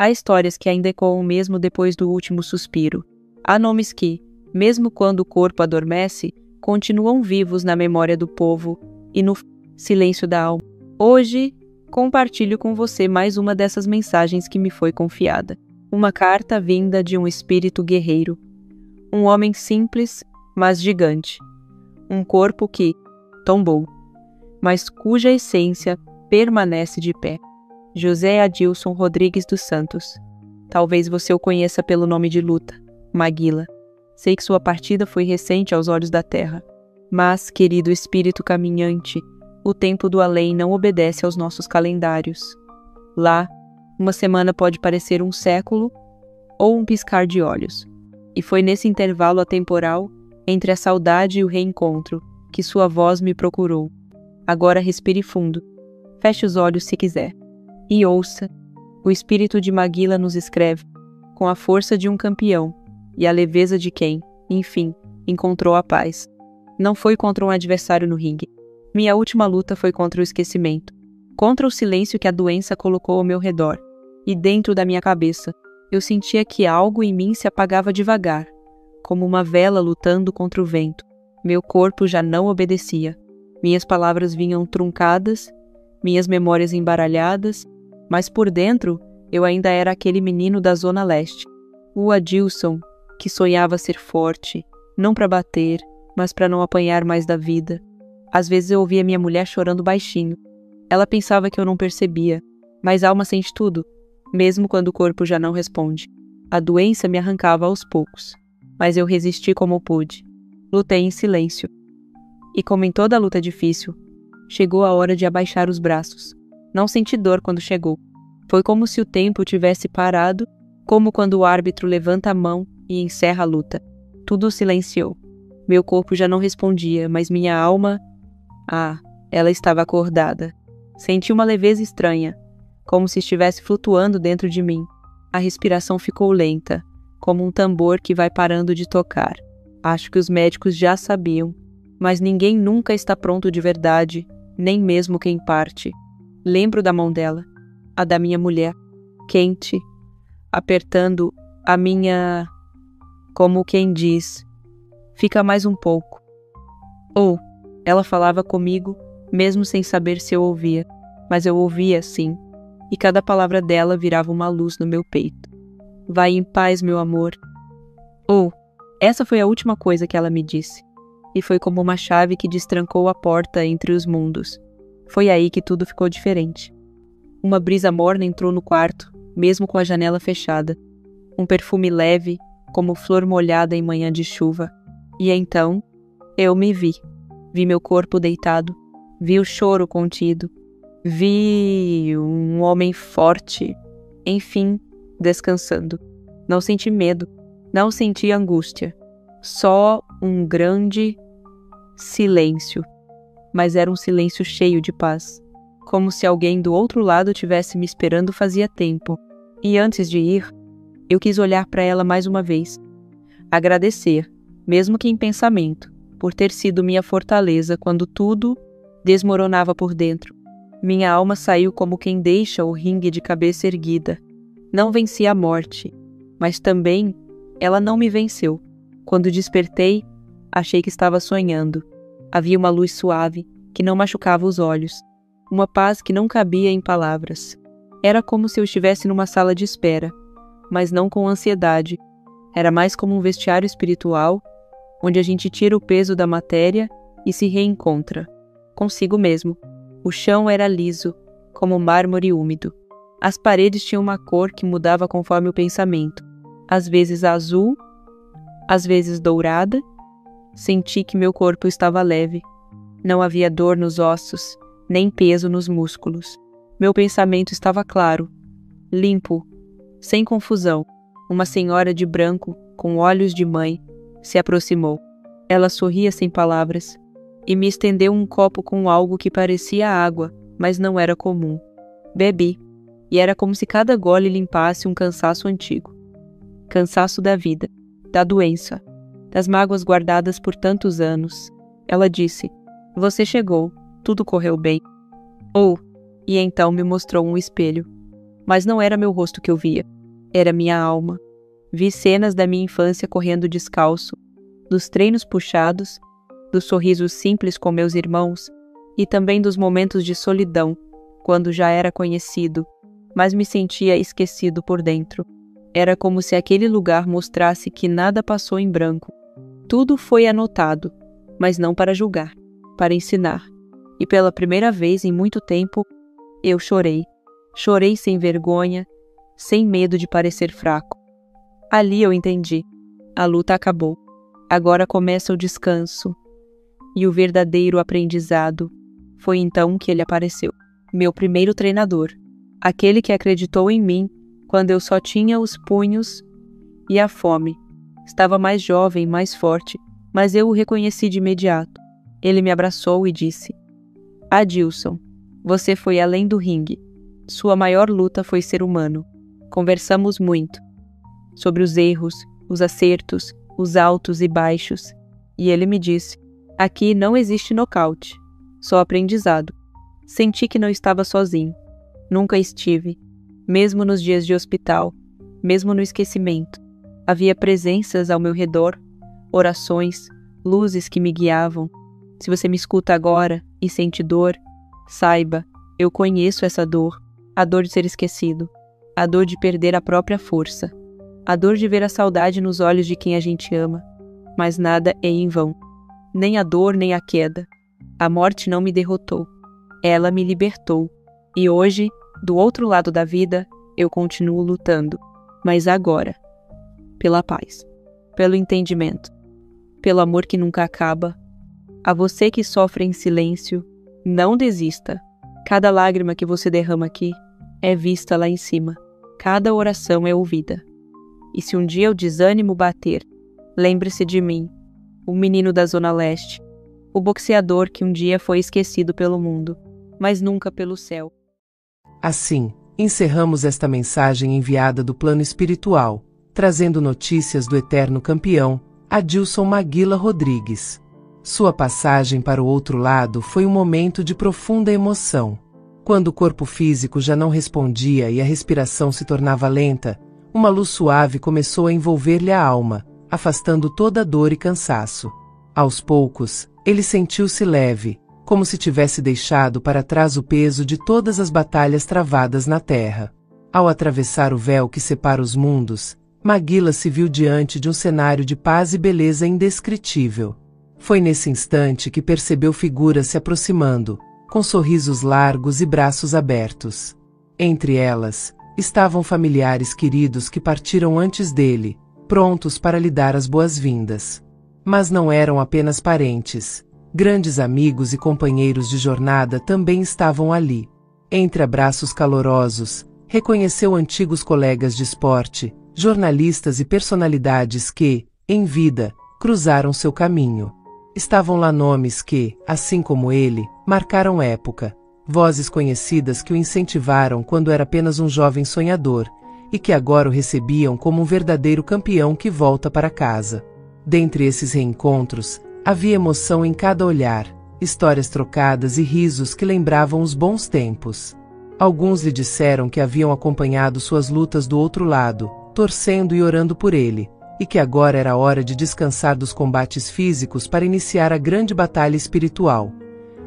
Há histórias que ainda ecoam mesmo depois do último suspiro. Há nomes que, mesmo quando o corpo adormece, continuam vivos na memória do povo e no silêncio da alma. Hoje, compartilho com você mais uma dessas mensagens que me foi confiada. Uma carta vinda de um espírito guerreiro. Um homem simples, mas gigante. Um corpo que tombou, mas cuja essência permanece de pé. José Adilson Rodrigues dos Santos. Talvez você o conheça pelo nome de luta, Maguila. Sei que sua partida foi recente aos olhos da terra. Mas, querido espírito caminhante, o tempo do além não obedece aos nossos calendários. Lá, uma semana pode parecer um século ou um piscar de olhos. E foi nesse intervalo atemporal, entre a saudade e o reencontro, que sua voz me procurou. Agora respire fundo. Feche os olhos se quiser. E ouça. O espírito de Maguila nos escreve, com a força de um campeão e a leveza de quem, enfim, encontrou a paz. Não foi contra um adversário no ringue. Minha última luta foi contra o esquecimento, contra o silêncio que a doença colocou ao meu redor. E dentro da minha cabeça, eu sentia que algo em mim se apagava devagar, como uma vela lutando contra o vento. Meu corpo já não obedecia. Minhas palavras vinham truncadas, minhas memórias embaralhadas, mas por dentro eu ainda era aquele menino da Zona Leste. O Adilson, que sonhava ser forte, não para bater, mas para não apanhar mais da vida. Às vezes eu ouvia minha mulher chorando baixinho. Ela pensava que eu não percebia, mas a alma sente tudo, mesmo quando o corpo já não responde. A doença me arrancava aos poucos, mas eu resisti como pude. Lutei em silêncio. E como em toda luta difícil, chegou a hora de abaixar os braços. Não senti dor quando chegou. Foi como se o tempo tivesse parado, como quando o árbitro levanta a mão e encerra a luta. Tudo silenciou. Meu corpo já não respondia, mas minha alma... ela estava acordada. Senti uma leveza estranha, como se estivesse flutuando dentro de mim. A respiração ficou lenta, como um tambor que vai parando de tocar. Acho que os médicos já sabiam, mas ninguém nunca está pronto de verdade, nem mesmo quem parte. Lembro da mão dela, a da minha mulher, quente, apertando a minha... como quem diz, fica mais um pouco. Ou, ela falava comigo, mesmo sem saber se eu ouvia, mas eu ouvia sim, e cada palavra dela virava uma luz no meu peito. Vai em paz, meu amor. Ou, essa foi a última coisa que ela me disse, e foi como uma chave que destrancou a porta entre os mundos. Foi aí que tudo ficou diferente. Uma brisa morna entrou no quarto, mesmo com a janela fechada. Um perfume leve, como flor molhada em manhã de chuva. E então, eu me vi. Vi meu corpo deitado. Vi o choro contido. Vi um homem forte, enfim, descansando. Não senti medo. Não senti angústia. Só um grande silêncio. Mas era um silêncio cheio de paz. Como se alguém do outro lado tivesse me esperando fazia tempo. E antes de ir, eu quis olhar para ela mais uma vez. Agradecer, mesmo que em pensamento, por ter sido minha fortaleza quando tudo desmoronava por dentro. Minha alma saiu como quem deixa o ringue de cabeça erguida. Não venci a morte, mas também ela não me venceu. Quando despertei, achei que estava sonhando. Havia uma luz suave, que não machucava os olhos. Uma paz que não cabia em palavras. Era como se eu estivesse numa sala de espera, mas não com ansiedade. Era mais como um vestiário espiritual, onde a gente tira o peso da matéria e se reencontra, consigo mesmo. O chão era liso, como mármore úmido. As paredes tinham uma cor que mudava conforme o pensamento. Às vezes azul, às vezes dourada. Senti que meu corpo estava leve. Não havia dor nos ossos, nem peso nos músculos. Meu pensamento estava claro, limpo, sem confusão. Uma senhora de branco, com olhos de mãe, se aproximou. Ela sorria sem palavras e me estendeu um copo com algo que parecia água, mas não era comum. Bebi, e era como se cada gole limpasse um cansaço antigo. Cansaço da vida, da doença, das mágoas guardadas por tantos anos. Ela disse, você chegou, tudo correu bem. E então me mostrou um espelho. Mas não era meu rosto que eu via, era minha alma. Vi cenas da minha infância correndo descalço, dos treinos puxados, dos sorrisos simples com meus irmãos e também dos momentos de solidão, quando já era conhecido, mas me sentia esquecido por dentro. Era como se aquele lugar mostrasse que nada passou em branco. Tudo foi anotado, mas não para julgar, para ensinar. E pela primeira vez em muito tempo, eu chorei. Chorei sem vergonha, sem medo de parecer fraco. Ali eu entendi. A luta acabou. Agora começa o descanso. E o verdadeiro aprendizado. Foi então que ele apareceu. Meu primeiro treinador. Aquele que acreditou em mim quando eu só tinha os punhos e a fome. Estava mais jovem, mais forte, mas eu o reconheci de imediato. Ele me abraçou e disse: Adilson, você foi além do ringue. Sua maior luta foi ser humano. Conversamos muito sobre os erros, os acertos, os altos e baixos. E ele me disse: aqui não existe nocaute, só aprendizado. Senti que não estava sozinho. Nunca estive, mesmo nos dias de hospital, mesmo no esquecimento. Havia presenças ao meu redor, orações, luzes que me guiavam. Se você me escuta agora e sente dor, saiba, eu conheço essa dor, a dor de ser esquecido, a dor de perder a própria força, a dor de ver a saudade nos olhos de quem a gente ama. Mas nada é em vão, nem a dor nem a queda. A morte não me derrotou, ela me libertou. E hoje, do outro lado da vida, eu continuo lutando, mas agora, pela paz, pelo entendimento, pelo amor que nunca acaba. A você que sofre em silêncio, não desista. Cada lágrima que você derrama aqui é vista lá em cima. Cada oração é ouvida. E se um dia o desânimo bater, lembre-se de mim, o menino da Zona Leste, o boxeador que um dia foi esquecido pelo mundo, mas nunca pelo céu. Assim, encerramos esta mensagem enviada do plano espiritual, trazendo notícias do eterno campeão, Adilson Maguila Rodrigues. Sua passagem para o outro lado foi um momento de profunda emoção. Quando o corpo físico já não respondia e a respiração se tornava lenta, uma luz suave começou a envolver-lhe a alma, afastando toda a dor e cansaço. Aos poucos, ele sentiu-se leve, como se tivesse deixado para trás o peso de todas as batalhas travadas na terra. Ao atravessar o véu que separa os mundos, Maguila se viu diante de um cenário de paz e beleza indescritível. Foi nesse instante que percebeu figuras se aproximando, com sorrisos largos e braços abertos. Entre elas, estavam familiares queridos que partiram antes dele, prontos para lhe dar as boas-vindas. Mas não eram apenas parentes. Grandes amigos e companheiros de jornada também estavam ali. Entre abraços calorosos, reconheceu antigos colegas de esporte, jornalistas e personalidades que, em vida, cruzaram seu caminho. Estavam lá nomes que, assim como ele, marcaram época, vozes conhecidas que o incentivaram quando era apenas um jovem sonhador, e que agora o recebiam como um verdadeiro campeão que volta para casa. Dentre esses reencontros, havia emoção em cada olhar, histórias trocadas e risos que lembravam os bons tempos. Alguns lhe disseram que haviam acompanhado suas lutas do outro lado, torcendo e orando por ele, e que agora era hora de descansar dos combates físicos para iniciar a grande batalha espiritual.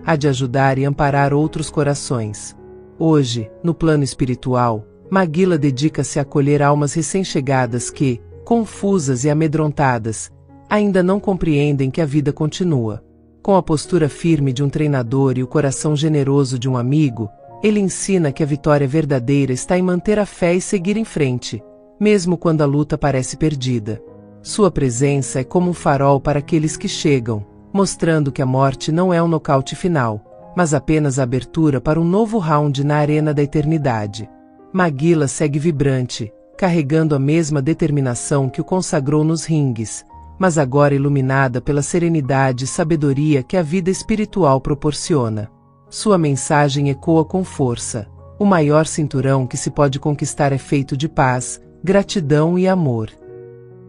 Há de ajudar e amparar outros corações. Hoje, no plano espiritual, Maguila dedica-se a acolher almas recém-chegadas que, confusas e amedrontadas, ainda não compreendem que a vida continua. Com a postura firme de um treinador e o coração generoso de um amigo, ele ensina que a vitória verdadeira está em manter a fé e seguir em frente, mesmo quando a luta parece perdida. Sua presença é como um farol para aqueles que chegam, mostrando que a morte não é um nocaute final, mas apenas a abertura para um novo round na arena da eternidade. Maguila segue vibrante, carregando a mesma determinação que o consagrou nos ringues, mas agora iluminada pela serenidade e sabedoria que a vida espiritual proporciona. Sua mensagem ecoa com força: o maior cinturão que se pode conquistar é feito de paz, gratidão e amor.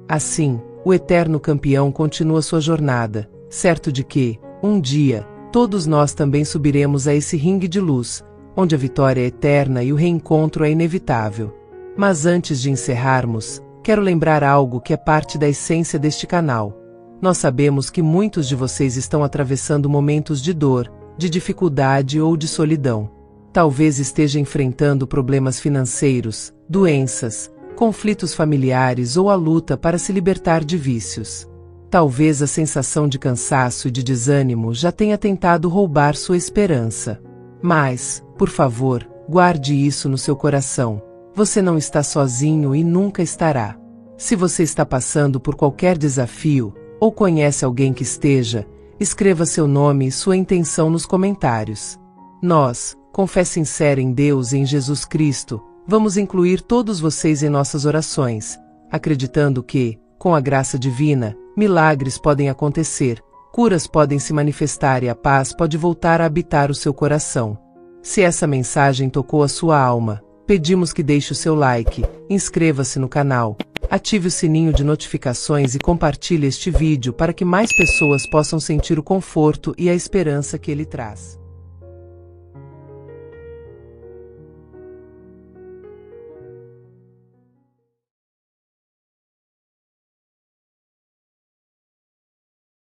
Assim, o eterno campeão continua sua jornada, certo de que, um dia, todos nós também subiremos a esse ringue de luz, onde a vitória é eterna e o reencontro é inevitável. Mas antes de encerrarmos, quero lembrar algo que é parte da essência deste canal. Nós sabemos que muitos de vocês estão atravessando momentos de dor, de dificuldade ou de solidão. Talvez esteja enfrentando problemas financeiros, doenças, conflitos familiares ou a luta para se libertar de vícios. Talvez a sensação de cansaço e de desânimo já tenha tentado roubar sua esperança. Mas, por favor, guarde isso no seu coração. Você não está sozinho e nunca estará. Se você está passando por qualquer desafio, ou conhece alguém que esteja, escreva seu nome e sua intenção nos comentários. Nós, com fé sincera em Deus e em Jesus Cristo, vamos incluir todos vocês em nossas orações, acreditando que, com a graça divina, milagres podem acontecer, curas podem se manifestar e a paz pode voltar a habitar o seu coração. Se essa mensagem tocou a sua alma, pedimos que deixe o seu like, inscreva-se no canal, ative o sininho de notificações e compartilhe este vídeo para que mais pessoas possam sentir o conforto e a esperança que ele traz.